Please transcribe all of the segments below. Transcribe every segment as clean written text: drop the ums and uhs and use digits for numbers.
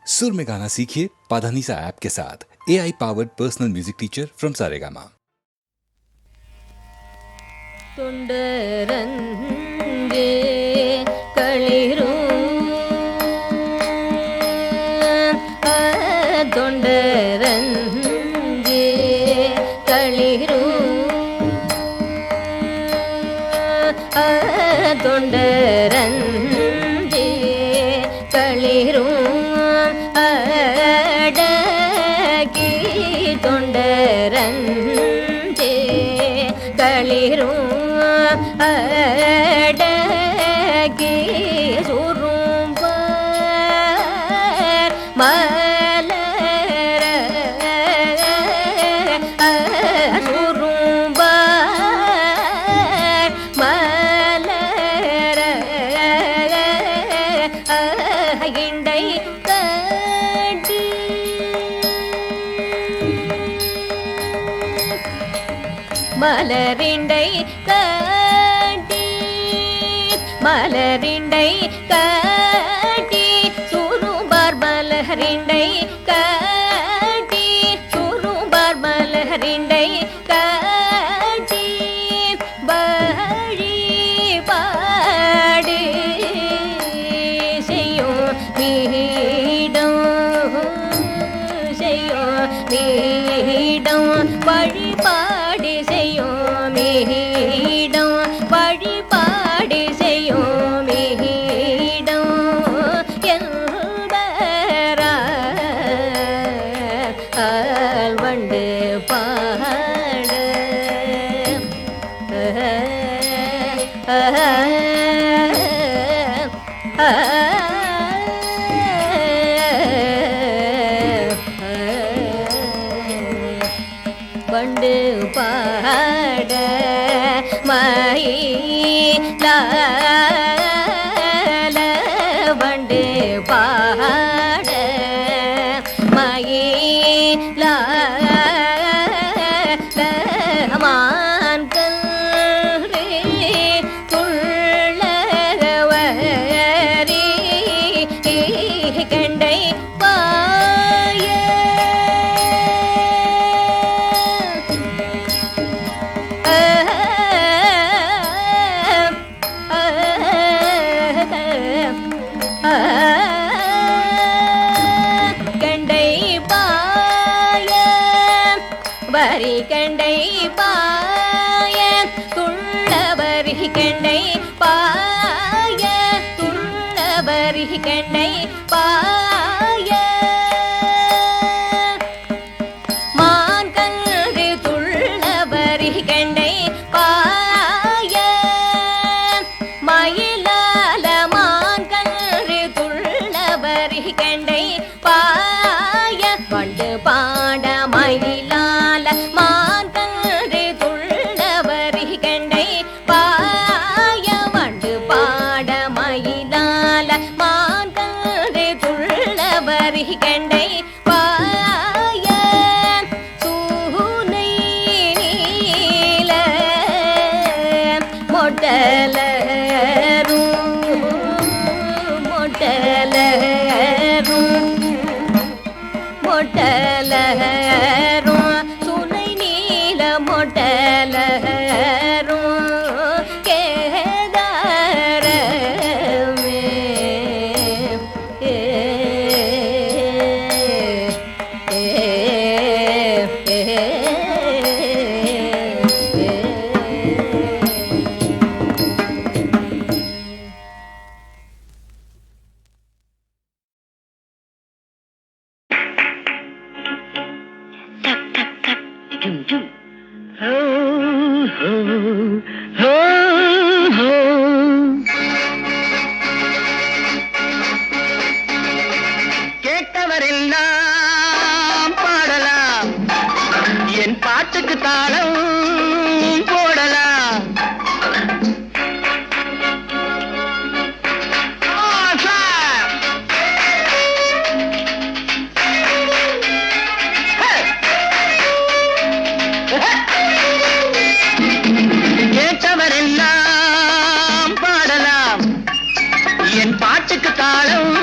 सुर में गाना सीखिए पाधानीसा ऐप के साथ AI powered personal music teacher from Saregama. தொண்டரங்கே களிரும் தொண்டரங்கே களிரும் தொண்டரங்கே களிரும் அடகி தொண்டரங்கே களிரும் அடகி சுரும்பார் மலர சுரும்பார் மலர இண்டை கட்டி மலரிண்டை மலரிண்டை காட்டி சுரும்பார் மலரிண்டை காட்டி சுரும்பார் மலரிண்டை காட்டி வழி பாடி செய்யும் மீடம் வழிபாடி செய்யும் மீடம் வழிபாடி செய்யும் மீடம் என்பரால் வண்டு பாட வண்டு பாட மயிலால வண்டு பாட மயிலால மான்கள் துள்ளவரி கண்டை பாய கண்டை பாய வரி கண்டை பாய துள்ளவரி கண்டை பாய துள்ளவரி கண்டை பாய மான்கன்று துள்ளவரி கண்டை பாய மயிலால மான்கன்று துள்ளவரி கண்டை பாய வண்டு பாட மயிலால மான்கன்று துள்ளவரி கண்டை பாய வண்டு பாட மயிலால மான்கன்று துள்ளவரி கண்டை பாய சூனை நீல மொட்டலரும் மொட்டலரும் சுனை நீல மொட்டலரும் கேதாரமே கேட்டவரெல்லாம் பாடலாம், என் பாட்டுக்கு தாளம் போடலாம். கேட்டவரெல்லாம் பாடலாம், என் பாட்டுக்கு தாளம்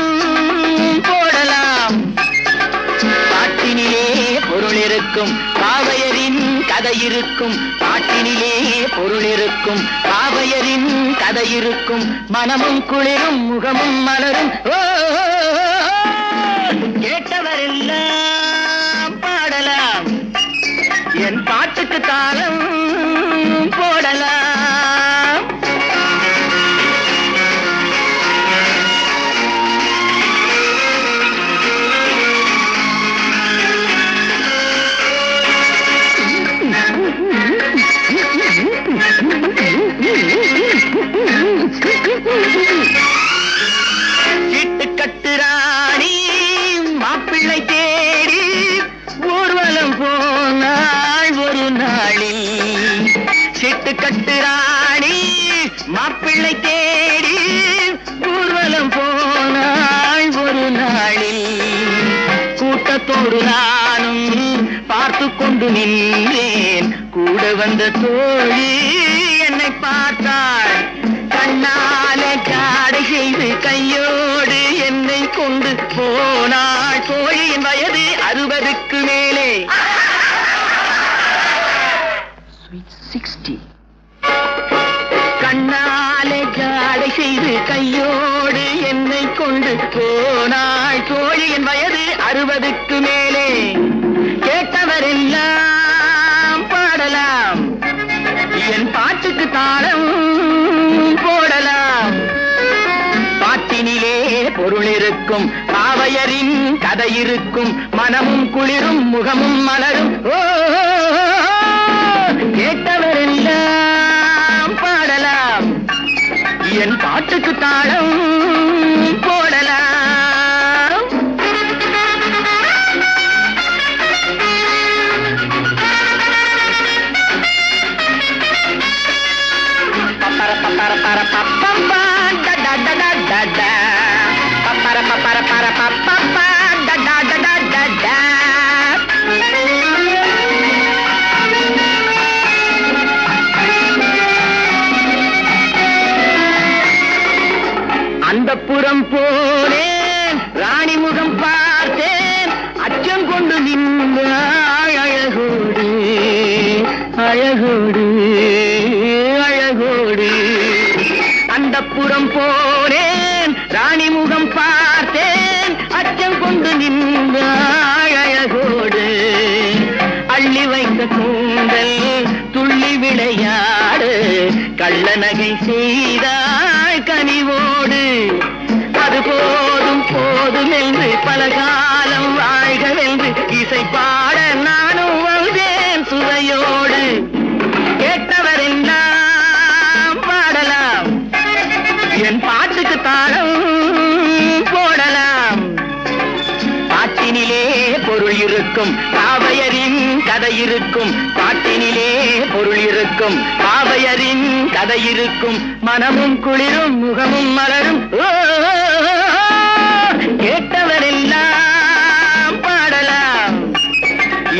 போடலாம். இருக்கும் பாவையரின் கதை இருக்கும் பாட்டினிலே பொருள் இருக்கும் பாவையரின் கதை இருக்கும் மனமும் குளிரும் முகமும் மலரும் ஓ கேட்டவரெல்லாம் பாடலாம் என் பாட்டுக்கு தாளம் போடலாம் சீட்டு கட்டுராணி மாப்பிள்ளை தேடி ஊர்வலம் போனாள் ஒரு நாளில் சீட்டு கட்டுராணி மாப்பிள்ளை தேடி ஊர்வலம் போனாள் ஒரு நாளில் கூட்டத்தோடு நானும் பார்த்து கொண்டு நின்றேன் கூட வந்த தோழி என்னை பார்த்தாள் கண்ணாலே காடை செய்து கையோடு என்னை கொண்டு போனாள் தோழியின் வயது 60க்கு மேலே 60 கண்ணாலே காடை செய்து கையோடு என்னை கொண்டு போனாள் தோழியின் வயது 60க்கு மேலே கேட்டவரெல்லாம் பாடலாம் என் பாட்டுக்கு தாளம் போடலாம் பாட்டினிலே பொருள் இருக்கும் பாவையரின் கதை இருக்கும் மனமும் குளிரும் முகமும் மலரும் ஓ கேட்டவரெல்லாம் பாடலாம் என் பாட்டுக்கு தாளம் போடலாம் அந்தப்புறம் போனேன் ராணி முகம் பார்த்தேன் அச்சம் கொண்டு நின்றாள் அழகோடு அழகோடு அழகோடு அந்தப்புறம் போனேன் ராணி முகம் பார்த்தேன் அச்சம் கொண்டு நின்றாள் அழகோடு அள்ளி வைத்த கூந்தல் துள்ளி விளையாடு கள்ள நகை செய்தாள் கனிவோடு அது போதும் போதும் என்று பல காலம் வாழ்கவென்று இசை பாட நானும் வந்தேன் சுவையோடு கேட்டவரெல்லாம் பாடலாம் என் பாட்டுக்கு தாளம் போடலாம் பாட்டினிலே பொருள் இருக்கும் பாவையரின் கதை இருக்கும் பாட்டினிலே பொருள் இருக்கும் பாவையரின் கதை இருக்கும் மனமும் குளிரும் முகமும் மலரும் ஓ கேட்டவரெல்லாம் பாடலாம்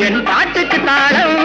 என் பாட்டுக்கு தாளம்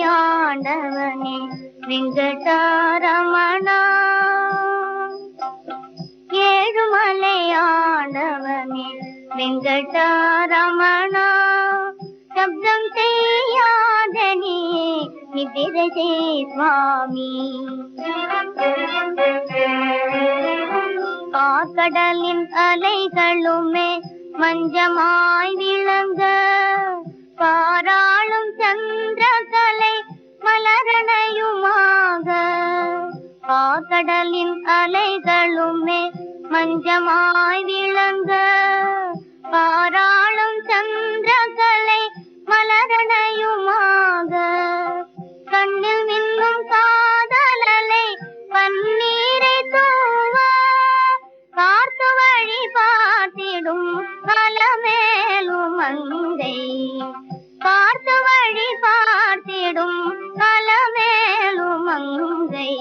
ஏழுமலையாண்டவனே வெங்கடாரமணா, ஏழுமலையாண்டவனே வெங்கடாரமணா, சப்தம் செய்யாத நீ நிதிரை செய் சுவாமி. காக்கடலின் அலைகளுமே மஞ்சமாய் விளங்க, பாராளும் சந்திரகலை மலரணையுமாக. காக்கடலின் அலைகளுமே மஞ்சமாய் விளங்க, பாராளும் சந்திரகலை மலரணையுமாக. கண்ணில் மின்னும் காதலலை பன்னீரை தூவ, பார்த்து வழி பார்த்திடும் கலமேலும் மங்கை, பார்த்து வழி பார்த்திடும் கலமேலும் மங்கை.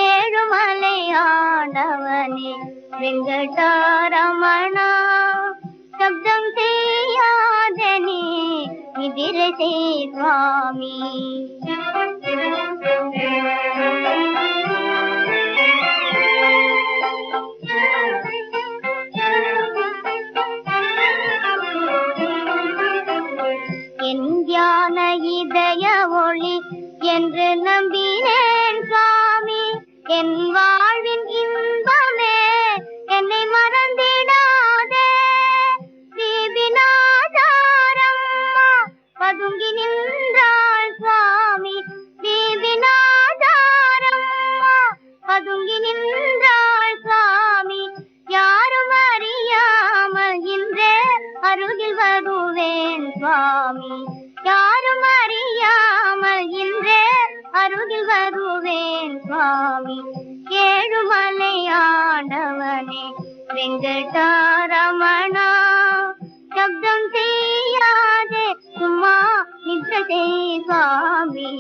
ஏழுமலையாண்டவனே வெங்கடாரமணா, சப்தம் செய்யாத நீ நிதிரை செய் சுவாமி. என் ஞான இதய ஒளி என்று நம்பினேன் சுவாமி, என் வாழ்வின் இன்பமே என்னை மறந்திடாதே. தீபினாதாரம்மா பதுங்கி நின்றாள் சுவாமி, தீபினாதாரம்மா பதுங்கி நின்றாள் சுவாமி. யாரும் அறியாமல் இன்றே அருகில் வருவேன் சுவாமி, யாரும் அறியாமல் இன்றே அருகில் வருவேன் சுவாமி. ஏழுமலையாண்டவனே வெங்கடாரமணா, சப்தம் செய்யாதே சும்மா நித்திரை செய் சுவாமி.